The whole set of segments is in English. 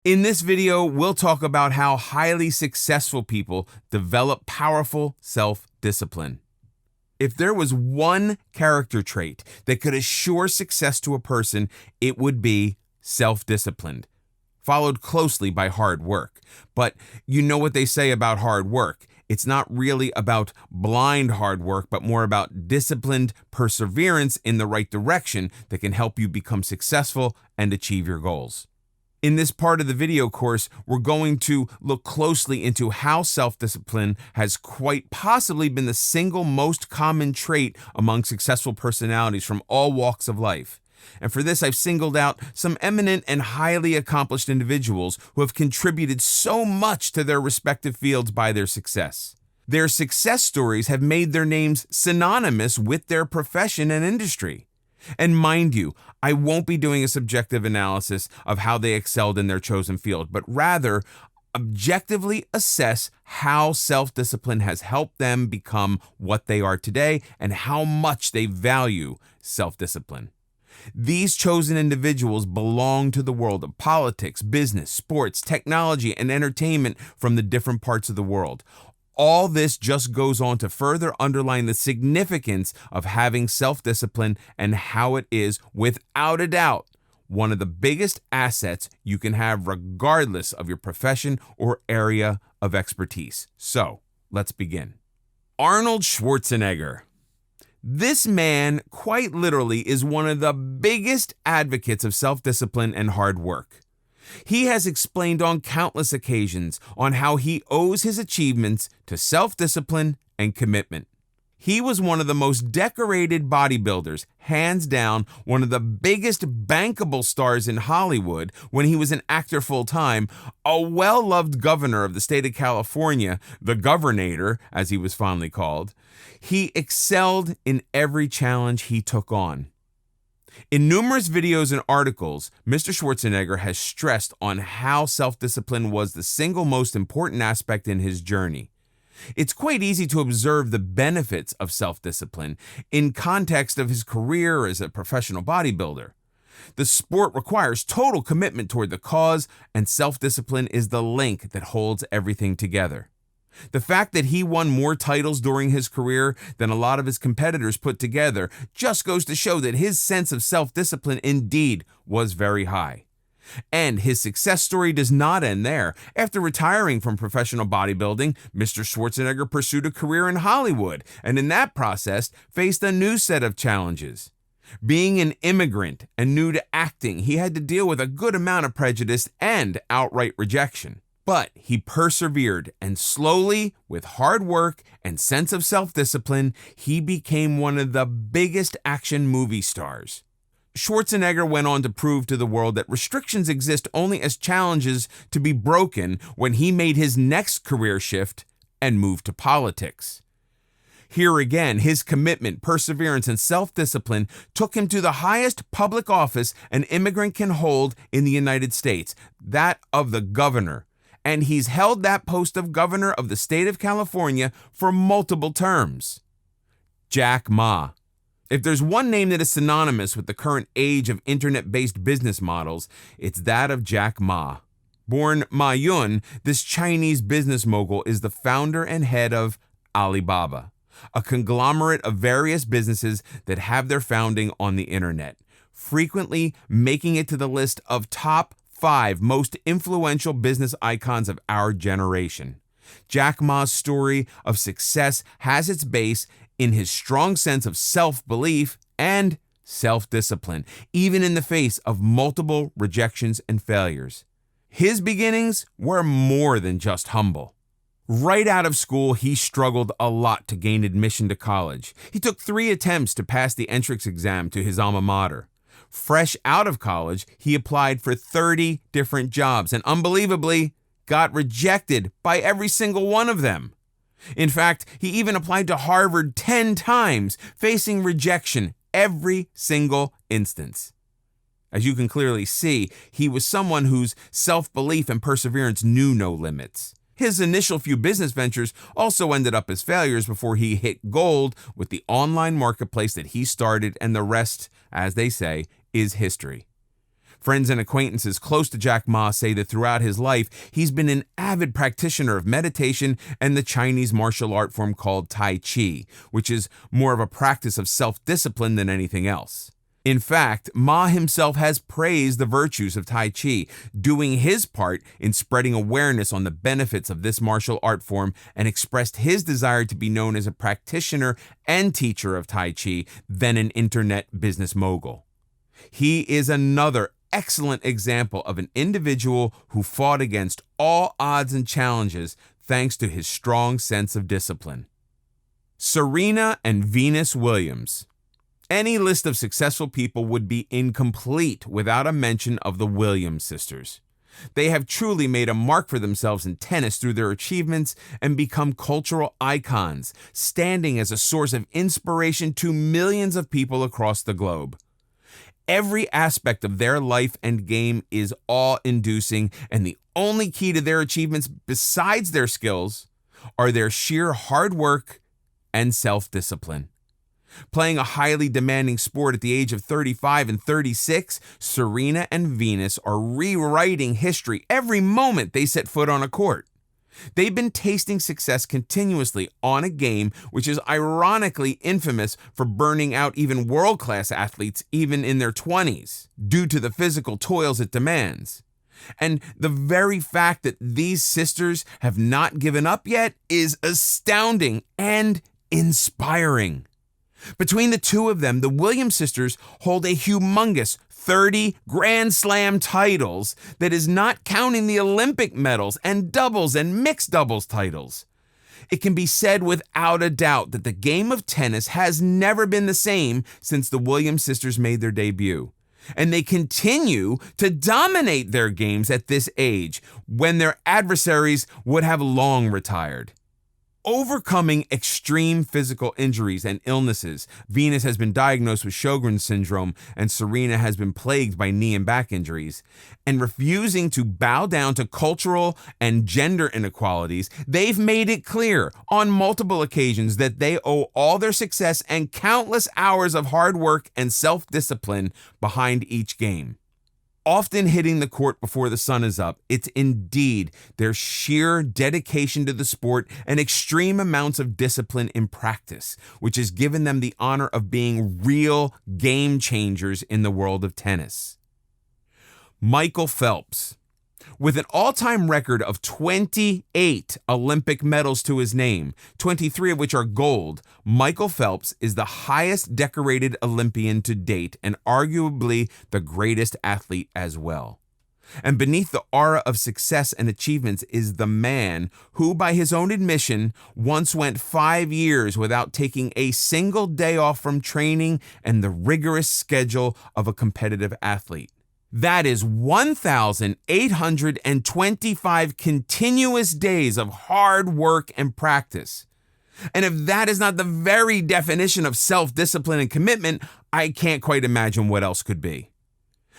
In this video, we'll talk about how highly successful people develop powerful self-discipline. If there was one character trait that could assure success to a person, it would be self-disciplined, followed closely by hard work. But you know what they say about hard work. It's not really about blind hard work, but more about disciplined perseverance in the right direction that can help you become successful and achieve your goals. In this part of the video course, we're going to look closely into how self-discipline has quite possibly been the single most common trait among successful personalities from all walks of life. And for this, I've singled out some eminent and highly accomplished individuals who have contributed so much to their respective fields by their success. Their success stories have made their names synonymous with their profession and industry. And mind you, I won't be doing a subjective analysis of how they excelled in their chosen field, but rather objectively assess how self-discipline has helped them become what they are today and how much they value self-discipline. These chosen individuals belong to the world of politics, business, sports, technology, and entertainment from the different parts of the world. All this just goes on to further underline the significance of having self-discipline and how it is, without a doubt, one of the biggest assets you can have regardless of your profession or area of expertise. So, let's begin. Arnold Schwarzenegger. This man, quite literally, is one of the biggest advocates of self-discipline and hard work. He has explained on countless occasions on how he owes his achievements to self-discipline and commitment. He was one of the most decorated bodybuilders, hands down one of the biggest bankable stars in Hollywood when he was an actor full-time, a well-loved governor of the state of California, the Governator, as he was fondly called. He excelled in every challenge he took on. In numerous videos and articles, Mr. Schwarzenegger has stressed on how self-discipline was the single most important aspect in his journey. It's quite easy to observe the benefits of self-discipline in context of his career as a professional bodybuilder. The sport requires total commitment toward the cause, and self-discipline is the link that holds everything together. The fact that he won more titles during his career than a lot of his competitors put together just goes to show that his sense of self-discipline indeed was very high. And his success story does not end there. After retiring from professional bodybuilding, Mr. Schwarzenegger pursued a career in Hollywood, and in that process faced a new set of challenges. Being an immigrant and new to acting, he had to deal with a good amount of prejudice and outright rejection. But he persevered, and slowly, with hard work and sense of self-discipline, he became one of the biggest action movie stars. Schwarzenegger went on to prove to the world that restrictions exist only as challenges to be broken when he made his next career shift and moved to politics. Here again, his commitment, perseverance, and self-discipline took him to the highest public office an immigrant can hold in the United States, that of the governor. And he's held that post of governor of the state of California for multiple terms. Jack Ma. If there's one name that is synonymous with the current age of internet-based business models, it's that of Jack Ma. Born Ma Yun, this Chinese business mogul is the founder and head of Alibaba, a conglomerate of various businesses that have their founding on the internet, frequently making it to the list of top 5 most influential business icons of our generation. Jack Ma's story of success has its base in his strong sense of self-belief and self-discipline, even in the face of multiple rejections and failures. His beginnings were more than just humble. Right out of school, he struggled a lot to gain admission to college. He took 3 attempts to pass the entrance exam to his alma mater. Fresh out of college, he applied for 30 different jobs and unbelievably got rejected by every single one of them. In fact, he even applied to Harvard 10 times, facing rejection every single instance. As you can clearly see, he was someone whose self-belief and perseverance knew no limits. His initial few business ventures also ended up as failures before he hit gold with the online marketplace that he started, and the rest, as they say, is history. Friends and acquaintances close to Jack Ma say that throughout his life, he's been an avid practitioner of meditation and the Chinese martial art form called Tai Chi, which is more of a practice of self-discipline than anything else. In fact, Ma himself has praised the virtues of Tai Chi, doing his part in spreading awareness on the benefits of this martial art form, and expressed his desire to be known as a practitioner and teacher of Tai Chi than an internet business mogul. He is another excellent example of an individual who fought against all odds and challenges thanks to his strong sense of discipline. Serena and Venus Williams. Any list of successful people would be incomplete without a mention of the Williams sisters. They have truly made a mark for themselves in tennis through their achievements and become cultural icons, standing as a source of inspiration to millions of people across the globe. Every aspect of their life and game is awe-inducing, and the only key to their achievements besides their skills are their sheer hard work and self-discipline. Playing a highly demanding sport at the age of 35 and 36, Serena and Venus are rewriting history every moment they set foot on a court. They've been tasting success continuously on a game which is ironically infamous for burning out even world-class athletes even in their 20s, due to the physical toils it demands. And the very fact that these sisters have not given up yet is astounding and inspiring. Between the two of them, the Williams sisters hold a humongous 30 Grand Slam titles that is not counting the Olympic medals and doubles and mixed doubles titles. It can be said without a doubt that the game of tennis has never been the same since the Williams sisters made their debut. And they continue to dominate their games at this age, when their adversaries would have long retired. Overcoming extreme physical injuries and illnesses, Venus has been diagnosed with Sjogren's syndrome and Serena has been plagued by knee and back injuries. And refusing to bow down to cultural and gender inequalities, they've made it clear on multiple occasions that they owe all their success and countless hours of hard work and self-discipline behind each game. Often hitting the court before the sun is up, it's indeed their sheer dedication to the sport and extreme amounts of discipline in practice, which has given them the honor of being real game changers in the world of tennis. Michael Phelps. With an all-time record of 28 Olympic medals to his name, 23 of which are gold, Michael Phelps is the highest decorated Olympian to date and arguably the greatest athlete as well. And beneath the aura of success and achievements is the man who, by his own admission, once went 5 years without taking a single day off from training and the rigorous schedule of a competitive athlete. That is 1,825 continuous days of hard work and practice. And if that is not the very definition of self-discipline and commitment, I can't quite imagine what else could be.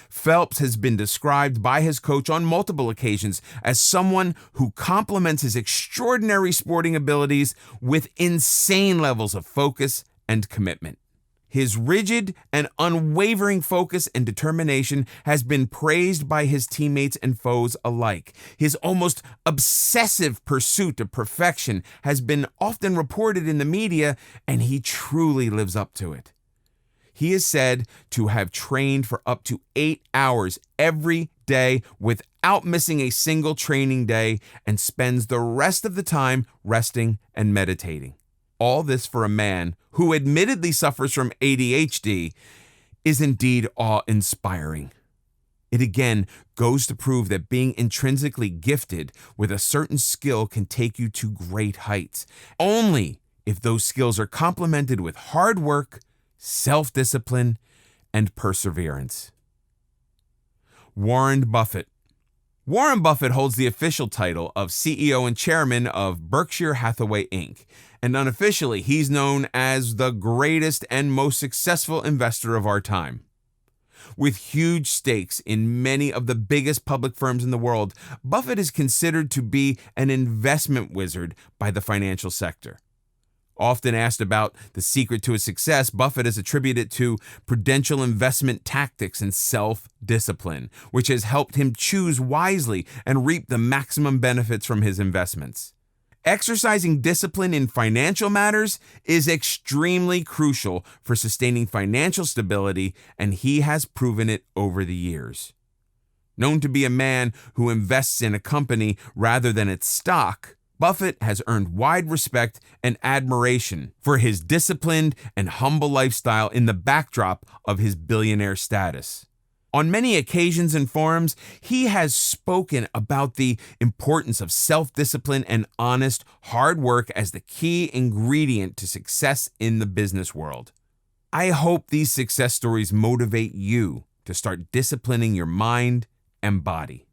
Phelps has been described by his coach on multiple occasions as someone who complements his extraordinary sporting abilities with insane levels of focus and commitment. His rigid and unwavering focus and determination has been praised by his teammates and foes alike. His almost obsessive pursuit of perfection has been often reported in the media, and he truly lives up to it. He is said to have trained for up to 8 hours every day without missing a single training day, and spends the rest of the time resting and meditating. All this for a man who admittedly suffers from ADHD is indeed awe-inspiring. It again goes to prove that being intrinsically gifted with a certain skill can take you to great heights, only if those skills are complemented with hard work, self-discipline, and perseverance. Warren Buffett. Warren Buffett holds the official title of CEO and chairman of Berkshire Hathaway, Inc., and unofficially, he's known as the greatest and most successful investor of our time. With huge stakes in many of the biggest public firms in the world, Buffett is considered to be an investment wizard by the financial sector. Often asked about the secret to his success, Buffett has attributed it to prudential investment tactics and self-discipline, which has helped him choose wisely and reap the maximum benefits from his investments. Exercising discipline in financial matters is extremely crucial for sustaining financial stability, and he has proven it over the years. Known to be a man who invests in a company rather than its stock, Buffett has earned wide respect and admiration for his disciplined and humble lifestyle in the backdrop of his billionaire status. On many occasions and forums, he has spoken about the importance of self-discipline and honest, hard work as the key ingredient to success in the business world. I hope these success stories motivate you to start disciplining your mind and body.